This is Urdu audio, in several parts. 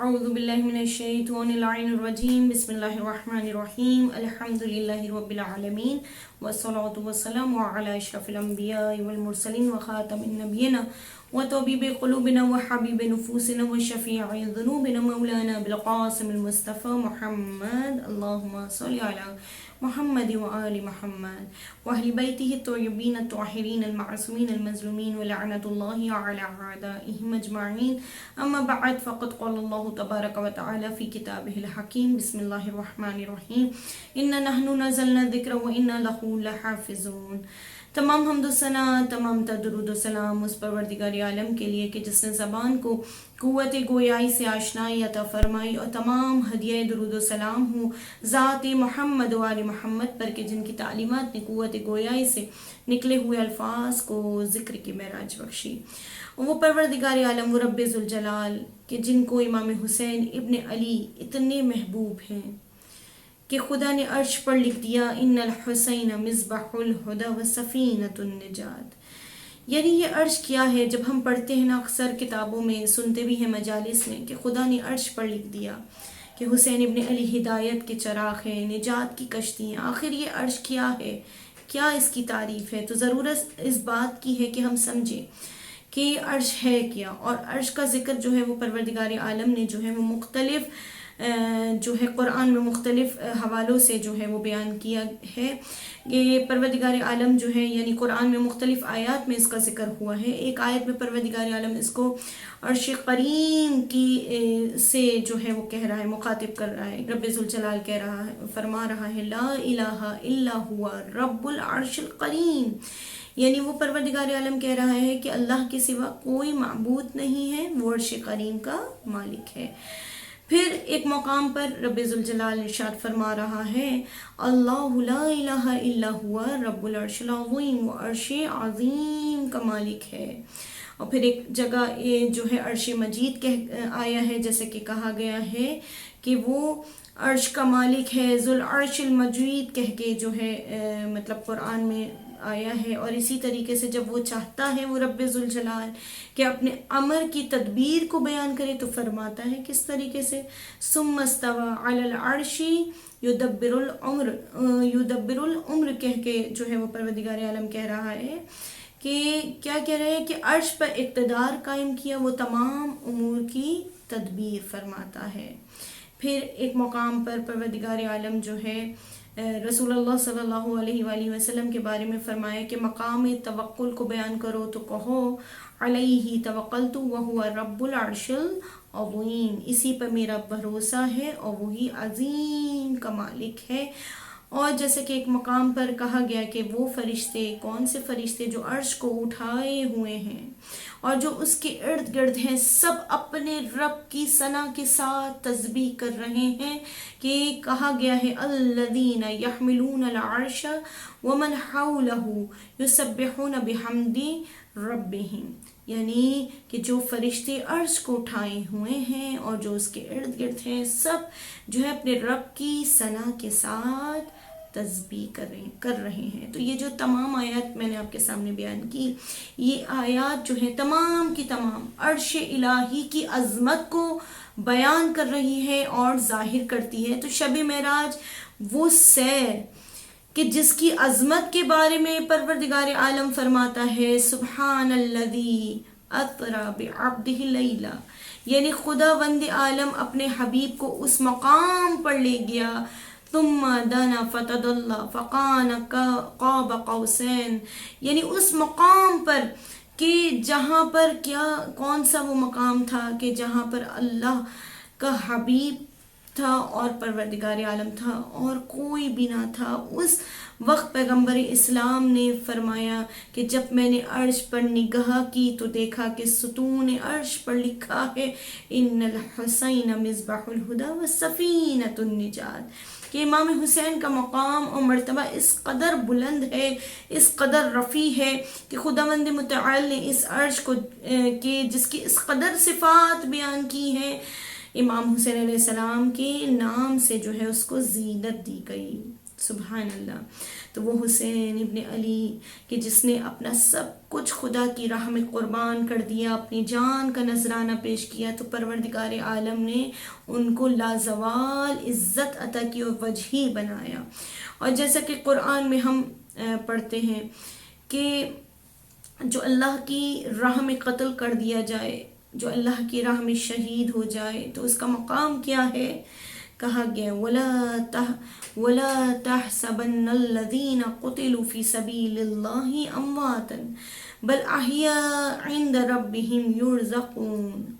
اعوذ باللہ من الشیطان الرجیم بسم اللہ الرحمن الرحیم الحمد للہ رب العالمین والصلاة والسلام علی اشرف الانبیاء والمرسلین وخاتم النبیین وطبیب قلوبنا وحبیب نفوسنا وشفیع ذنوبنا مولانا بالقاسم المصطفى محمد اللہم صلی علی محمد وآل محمد وأهل بيته الطيبين الطاهرين المعصومين المظلومين ولعنة الله على أعدائهم أجمعين أما بعد فقد قال الله تبارك وتعالى في كتابه الحكيم بسم الله الرحمن الرحيم إنا نحن نزلنا الذكر وإنا له لحافظون. تمام حمد و ثنا، تمام درود و سلام اس پروردگار عالم کے لیے کہ جس نے زبان کو قوت گویائی سے آشنائی عطا فرمائی، اور تمام ہدیہ درود و سلام ہوں ذات محمد و آل محمد پر کہ جن کی تعلیمات نے قوت گویائی سے نکلے ہوئے الفاظ کو ذکر کی معراج بخشی. وہ پروردگار عالم، وہ رب ذوالجلال کہ جن کو امام حسین ابن علی اتنے محبوب ہیں کہ خدا نے عرش پر لکھ دیا ان الحسین مصباح الہدی و سفینۃ النجات. یعنی یہ عرش کیا ہے؟ جب ہم پڑھتے ہیں نا اکثر کتابوں میں، سنتے بھی ہیں مجالس میں، کہ خدا نے عرش پر لکھ دیا کہ حسین ابن علی ہدایت کے چراغ ہیں، نجات کی کشتی ہیں. آخر یہ عرش کیا ہے؟ کیا اس کی تعریف ہے؟ تو ضرورت اس بات کی ہے کہ ہم سمجھیں کہ عرش ہے کیا. اور عرش کا ذکر جو ہے وہ پروردگار عالم نے جو ہے وہ مختلف جو ہے قرآن میں مختلف حوالوں سے جو ہے وہ بیان کیا ہے. یہ پروردگار عالم جو ہے یعنی قرآن میں مختلف آیات میں اس کا ذکر ہوا ہے. ایک آیت میں پروردگار عالم اس کو عرش کریم کی سے جو ہے وہ کہہ رہا ہے، مخاطب کر رہا ہے. رب ذوالجلال کہہ رہا ہے، فرما رہا ہے لا الہ الا ہوا رب العرش الکریم. یعنی وہ پروردگار عالم کہہ رہا ہے کہ اللہ کے سوا کوئی معبود نہیں ہے، وہ عرش کریم کا مالک ہے. پھر ایک مقام پر رب ذوالجلال ارشاد فرما رہا ہے اللہ لا الہ الا ہوا رب العرش العظیم، وہ عرش عظیم کا مالک ہے. اور پھر ایک جگہ یہ جو ہے عرش مجید آیا ہے، جیسے کہ کہا گیا ہے کہ وہ عرش کا مالک ہے، ذوالعرش المجید کہہ کے جو ہے مطلب قرآن میں آیا ہے. اور اسی طریقے سے جب وہ چاہتا ہے وہ رب ذوالجلال کہ اپنے امر کی تدبیر کو بیان کرے تو فرماتا ہے کس طریقے سے ثم استوى علی العرش یدبر الامر کہہ کے جو ہے وہ پروردگار عالم کہہ رہا ہے کہ کیا کہہ رہے ہیں کہ عرش پر اقتدار قائم کیا، وہ تمام امور کی تدبیر فرماتا ہے. پھر ایک مقام پر پروردگار عالم جو ہے رسول اللہ صلی اللہ علیہ وآلہ وسلم کے بارے میں فرمایا کہ مقام توکل کو بیان کرو تو کہو علیہ توکلت وہو رب العرش العظیم، اسی پر میرا بھروسہ ہے اور وہی عظیم کا مالک ہے. اور جیسے کہ ایک مقام پر کہا گیا کہ وہ فرشتے، کون سے فرشتے جو عرش کو اٹھائے ہوئے ہیں اور جو اس کے ارد گرد ہیں، سب اپنے رب کی ثنا کے ساتھ تسبیح کر رہے ہیں. کہ کہا گیا ہے الذین یحملون العرش ومن حولہ یسبحون بحمد ربہم، یعنی کہ جو فرشتے عرش کو اٹھائے ہوئے ہیں اور جو اس کے ارد گرد ہیں، سب جو ہے اپنے رب کی ثنا کے ساتھ تسبیح کر رہے ہیں. تو یہ جو تمام آیات میں نے آپ کے سامنے بیان کی، یہ آیات جو ہیں تمام کی تمام عرش الہی کی عظمت کو بیان کر رہی ہے اور ظاہر کرتی ہے. تو شب معراج وہ سیر کہ جس کی عظمت کے بارے میں پروردگار عالم فرماتا ہے سبحان الذی اسری بعبدہ لیلا، یعنی خدا وند عالم اپنے حبیب کو اس مقام پر لے گیا. ثم دنا فتدلی فکان قاب قوسین، یعنی اس مقام پر کہ جہاں پر کون سا وہ مقام تھا کہ جہاں پر اللہ کا حبیب تھا اور پروردگار عالم تھا اور کوئی بھی نہ تھا. اس وقت پیغمبر اسلام نے فرمایا کہ جب میں نے عرش پر نگاہ کی تو دیکھا کہ ستون عرش پر لکھا ہے ان الحسین مصباح الہدی و سفینۃ النجات، کہ امام حسین کا مقام اور مرتبہ اس قدر بلند ہے، اس قدر رفیع ہے کہ خداوند متعال نے اس عرش کو کہ جس کی اس قدر صفات بیان کی ہیں، امام حسین علیہ السلام کے نام سے جو ہے اس کو زینت دی گئی. سبحان اللہ. تو وہ حسین ابن علی کہ جس نے اپنا سب کچھ خدا کی راہ میں قربان کر دیا، اپنی جان کا نذرانہ پیش کیا، تو پروردگار عالم نے ان کو لازوال عزت عطا کی اور وجہی بنایا. اور جیسا کہ قرآن میں ہم پڑھتے ہیں کہ جو اللہ کی راہ میں قتل کر دیا جائے، جو اللہ کی راہ میں شہید ہو جائے، تو اس کا مقام کیا ہے؟ کہا گیا وَلَا تَحْسَبَنَّ الَّذِينَ قُتِلُوا فِي سَبِيلِ اللَّهِ أَمْوَاتًا بَلْ أَحْيَاءٌ عِنْدَ رَبِّهِمْ يُرْزَقُونَ.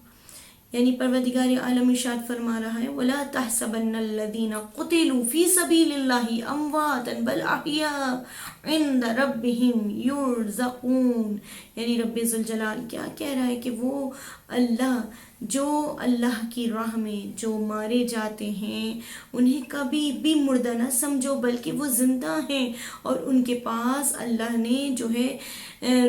یعنی پروردگار عالم ارشاد فرما رہا ہے وَلَا تَحْسَبَنَّ الَّذِينَ قُتِلُوا فِي سَبِيلِ اللَّهِ أَمْوَاتًا بَلْ أَحْيَاءٌ عِنْدَ رَبِّهِمْ يُرْزَقُونَ. یعنی رب ذوالجلال کیا کہہ رہا ہے کہ وہ اللہ جو اللہ کی راہ میں جو مارے جاتے ہیں انہیں کبھی بھی مردہ نہ سمجھو، بلکہ وہ زندہ ہیں اور ان کے پاس اللہ نے جو ہے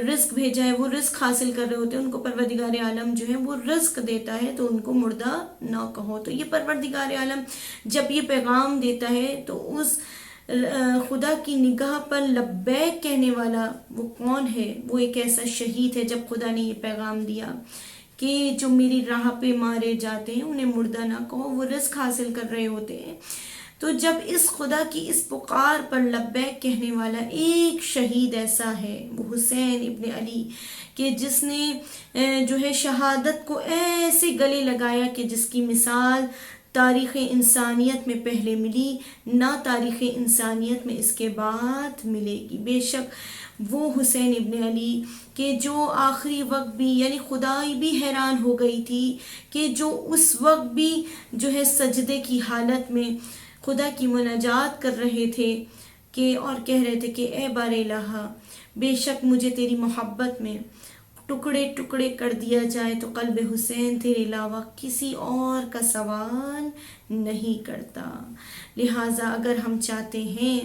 رزق بھیجا ہے، وہ رزق حاصل کر رہے ہوتے ہیں، ان کو پروردگار عالم جو ہے وہ رزق دیتا ہے، تو ان کو مردہ نہ کہو. تو یہ پروردگار عالم جب یہ پیغام دیتا ہے تو اس خدا کی نگاہ پر لبیک کہنے والا وہ کون ہے؟ وہ ایک ایسا شہید ہے جب خدا نے یہ پیغام دیا کہ جو میری راہ پہ مارے جاتے ہیں انہیں مردہ نہ کہو، وہ رزق حاصل کر رہے ہوتے ہیں. تو جب اس خدا کی اس پکار پر لبیک کہنے والا ایک شہید ایسا ہے وہ حسین ابن علی کہ جس نے جو ہے شہادت کو ایسے گلے لگایا کہ جس کی مثال تاریخ انسانیت میں پہلے ملی نہ تاریخ انسانیت میں اس کے بعد ملے گی. بے شک وہ حسین ابن علی کہ جو آخری وقت بھی یعنی خدائی بھی حیران ہو گئی تھی کہ جو اس وقت بھی جو ہے سجدے کی حالت میں خدا کی مناجات کر رہے تھے کہ اور کہہ رہے تھے کہ اے بار الہ بے شک مجھے تیری محبت میں ٹکڑے ٹکڑے کر دیا جائے تو قلب حسین تیرے علاوہ کسی اور کا سوال نہیں کرتا. لہٰذا اگر ہم چاہتے ہیں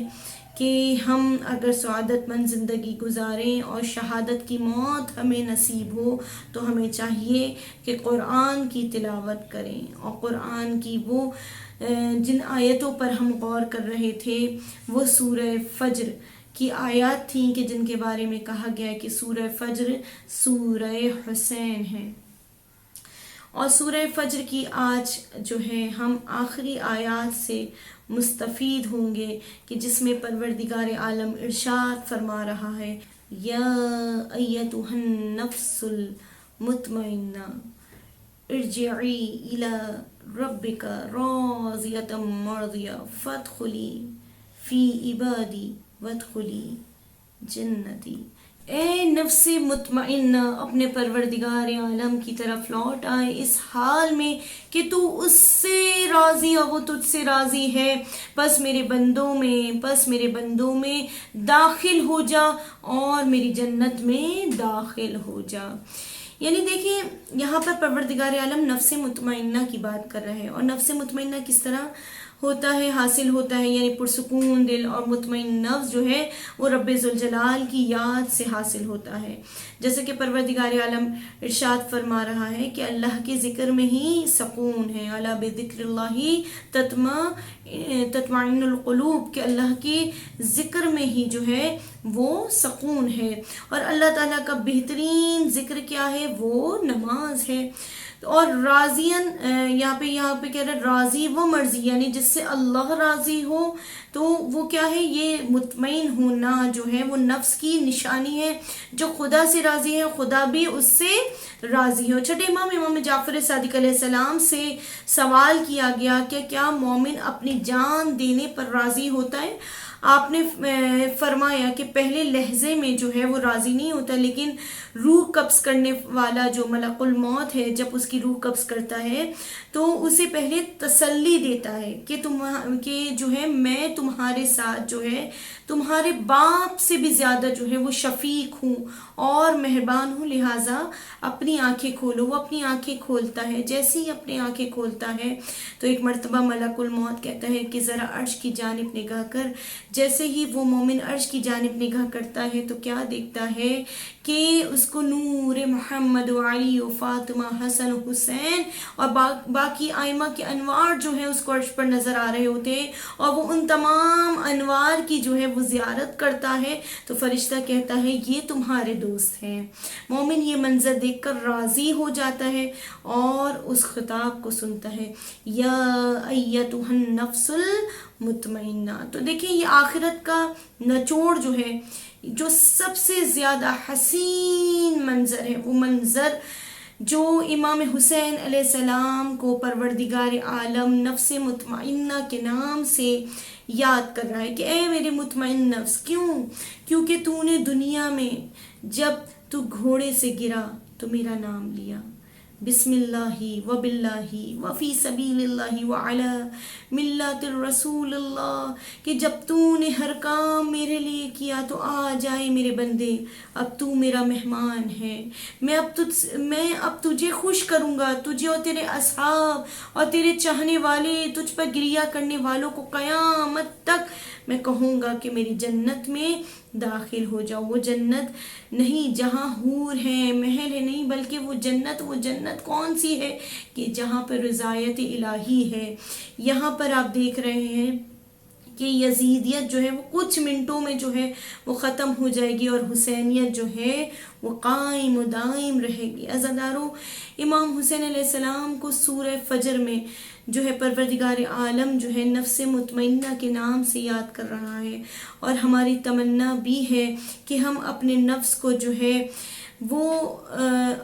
کہ ہم اگر سعادت مند زندگی گزاریں اور شہادت کی موت ہمیں نصیب ہو تو ہمیں چاہیے کہ قرآن کی تلاوت کریں. اور قرآن کی وہ جن آیتوں پر ہم غور کر رہے تھے وہ سورہ فجر کی آیات تھیں کہ جن کے بارے میں کہا گیا کہ سورہ فجر سورہ حسین ہے. اور سورہ فجر کی آج جو ہے ہم آخری آیات سے مستفید ہوں گے کہ جس میں پروردگار عالم ارشاد فرما رہا ہے یا ایتھا النفس المطمئنہ ارجعی الی ربک راضیۃ مرضیہ فادخلی فی عبادی وادخلی جنتی. اے نفس مطمئنہ اپنے پروردگار عالم کی طرف لوٹ آئے اس حال میں کہ تو اس سے راضی اور وہ تجھ سے راضی ہے. بس میرے بندوں میں داخل ہو جا اور میری جنت میں داخل ہو جا. یعنی دیکھیں یہاں پر پروردگار عالم نفس مطمئنہ کی بات کر رہے ہیں. اور نفس مطمئنہ کس طرح ہوتا ہے حاصل ہوتا ہے؟ یعنی پرسکون دل اور مطمئن نفس جو ہے وہ رب ذوالجلال کی یاد سے حاصل ہوتا ہے. جیسے کہ پروردگار عالم ارشاد فرما رہا ہے کہ اللہ کے ذکر میں ہی سکون ہے. الا بذکر اللہ تطمئن القلوب کہ اللہ کے ذکر میں ہی جو ہے وہ سکون ہے. اور اللہ تعالیٰ کا بہترین ذکر کیا ہے؟ وہ نماز ہے. اور راضین یہاں پہ کہہ رہے راضی و مرضی یعنی جس سے اللہ راضی ہو تو وہ کیا ہے؟ یہ مطمئن ہونا جو ہے وہ نفس کی نشانی ہے. جو خدا سے راضی ہے خدا بھی اس سے راضی ہو. چھٹے امام جعفر صادق علیہ السلام سے سوال کیا گیا کہ کیا مومن اپنی جان دینے پر راضی ہوتا ہے؟ آپ نے فرمایا کہ پہلے لحظے میں جو ہے وہ راضی نہیں ہوتا، لیکن روح قبض کرنے والا جو ملک الموت ہے جب اس کی روح قبض کرتا ہے تو اسے پہلے تسلی دیتا ہے کہ جو ہے میں تمہارے ساتھ جو ہے تمہارے باپ سے بھی زیادہ جو ہے وہ شفیق ہوں اور مہربان ہوں. لہٰذا اپنی آنکھیں کھولو. وہ اپنی آنکھیں کھولتا ہے. جیسے ہی اپنی آنکھیں کھولتا ہے تو ایک مرتبہ ملک الموت کہتا ہے کہ ذرا عرش کی جانب نگاہ کر. جیسے ہی وہ مومن عرش کی جانب نگاہ کرتا ہے تو کیا دیکھتا ہے کہ اس کو نور محمد و علی و فاطمہ حسن و حسین اور باقی ائمہ کے انوار جو ہیں اس کو عرش پر نظر آ رہے ہوتے ہیں، اور وہ ان تمام انوار کی جو ہے وہ زیارت کرتا ہے تو فرشتہ کہتا ہے یہ تمہارے دوست ہیں۔ مومن یہ منظر دیکھ کر راضی ہو جاتا ہے اور اس خطاب کو سنتا ہے، یا ایتھا النفس المطمئنہ۔ تو دیکھیں یہ آخرت کا نچوڑ جو ہے، جو سب سے زیادہ حسین منظر ہے، وہ منظر جو امام حسین علیہ السلام کو پروردگار عالم نفس مطمئنہ کے نام سے یاد کر رہا ہے کہ اے میرے مطمئن نفس، کیونکہ تو نے دنیا میں جب تو گھوڑے سے گرا تو میرا نام لیا، بسم اللہ و باللہ و فی سبیل اللہ و علی ملت الرسول اللہ، کہ جب تو نے ہر کام میرے لیے کیا تو آ جائے میرے بندے، اب تو میرا مہمان ہے، میں اب تجھے خوش کروں گا، تجھے اور تیرے اصحاب اور تیرے چاہنے والے، تجھ پر گریہ کرنے والوں کو قیامت تک میں کہوں گا کہ میری جنت میں داخل ہو جاؤ۔ وہ جنت نہیں جہاں حور ہیں، محل ہے، نہیں، بلکہ وہ جنت کون سی ہے کہ جہاں پر رضایت الہی ہے۔ یہاں پر آپ دیکھ رہے ہیں کہ یزیدیت جو ہے وہ کچھ منٹوں میں جو ہے وہ ختم ہو جائے گی اور حسینیت جو ہے وہ قائم و دائم رہے گی۔ عزادارو، امام حسین علیہ السلام کو سورہ فجر میں جو ہے پروردگار عالم جو ہے نفس مطمئنہ کے نام سے یاد کر رہا ہے، اور ہماری تمنا بھی ہے کہ ہم اپنے نفس کو جو ہے وہ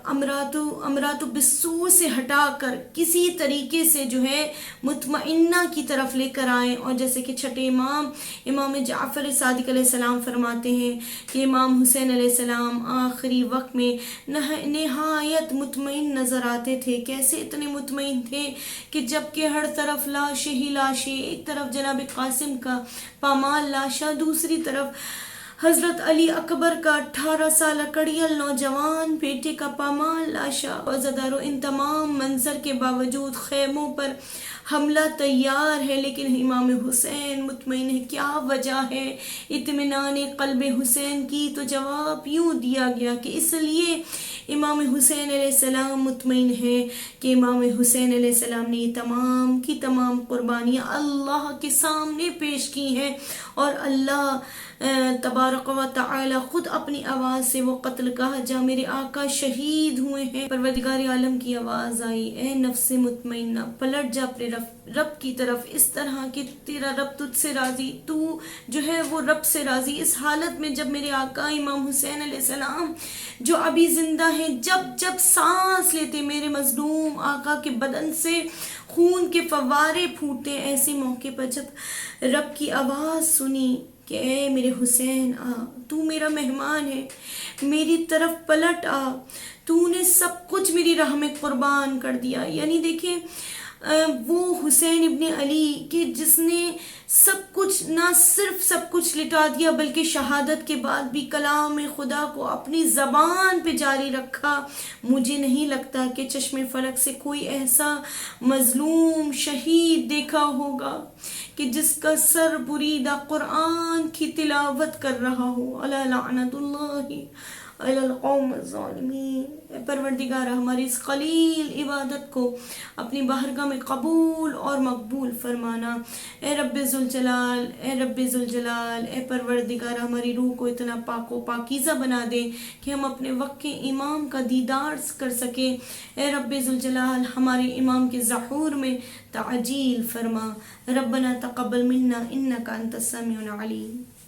امرات بالسوء سے ہٹا کر کسی طریقے سے جو ہے مطمئنہ کی طرف لے کر آئیں، اور جیسے کہ چھٹے امام جعفر صادق علیہ السلام فرماتے ہیں کہ امام حسین علیہ السلام آخری وقت میں نہایت مطمئن نظر آتے تھے۔ کیسے اتنے مطمئن تھے کہ جب کہ ہر طرف لاشیں ہی لاشیں، ایک طرف جناب قاسم کا پامال لاشا، دوسری طرف حضرت علی اکبر کا 18 سالہ کڑیل نوجوان بیٹے کا پامال لاشا۔ عزادارو، ان تمام منظر کے باوجود خیموں پر حملہ تیار ہے، لیکن امام حسین مطمئن ہے۔ کیا وجہ ہے اطمینان قلب حسین کی؟ تو جواب یوں دیا گیا کہ اس لیے امام حسین علیہ السلام مطمئن ہے کہ امام حسین علیہ السلام نے یہ تمام کی تمام قربانیاں اللہ کے سامنے پیش کی ہیں، اور اللہ تبارک و تعالی خود اپنی آواز سے وہ قتل گاہ جہاں میرے آقا شہید ہوئے ہیں، پروردگار عالم کی آواز آئی، اے نفس مطمئنہ پلٹ جا اپنے رب کی طرف، اس طرح کہ تیرا رب تجھ سے راضی، تو جو ہے وہ رب سے راضی۔ اس حالت میں جب میرے آقا امام حسین علیہ السلام جو ابھی زندہ ہیں، جب سانس لیتے میرے مظلوم آقا کے بدن سے خون کے فوارے پھوٹتے، ایسے موقع پر جب رب کی آواز سنی کہ اے میرے حسین آ، تو میرا مہمان ہے، میری طرف پلٹ آ، تو نے سب کچھ میری راہ میں قربان کر دیا۔ یعنی دیکھیں وہ حسین ابن علی کہ جس نے سب کچھ، نہ صرف سب کچھ لٹا دیا بلکہ شہادت کے بعد بھی کلام خدا کو اپنی زبان پہ جاری رکھا۔ مجھے نہیں لگتا کہ چشم فلک سے کوئی ایسا مظلوم شہید دیکھا ہوگا کہ جس کا سر بریدہ قرآن کی تلاوت کر رہا ہو۔ الا لعنت اللہ علی القوم الظالمین۔ اے پروردگار، ہماری اس قلیل عبادت کو اپنی بارگاہ میں قبول اور مقبول فرمانا۔ اے رب ذوالجلال، اے رب ذوالجلال، اے پروردگار، ہماری روح کو اتنا پاک و پاکیزہ بنا دے کہ ہم اپنے وقت کے امام کا دیدار کر سکیں۔ اے رب ذوالجلال، ہمارے امام کے ظہور میں تعجیل فرما۔ ربنا تقبل منا انک انت السمیع العلیم۔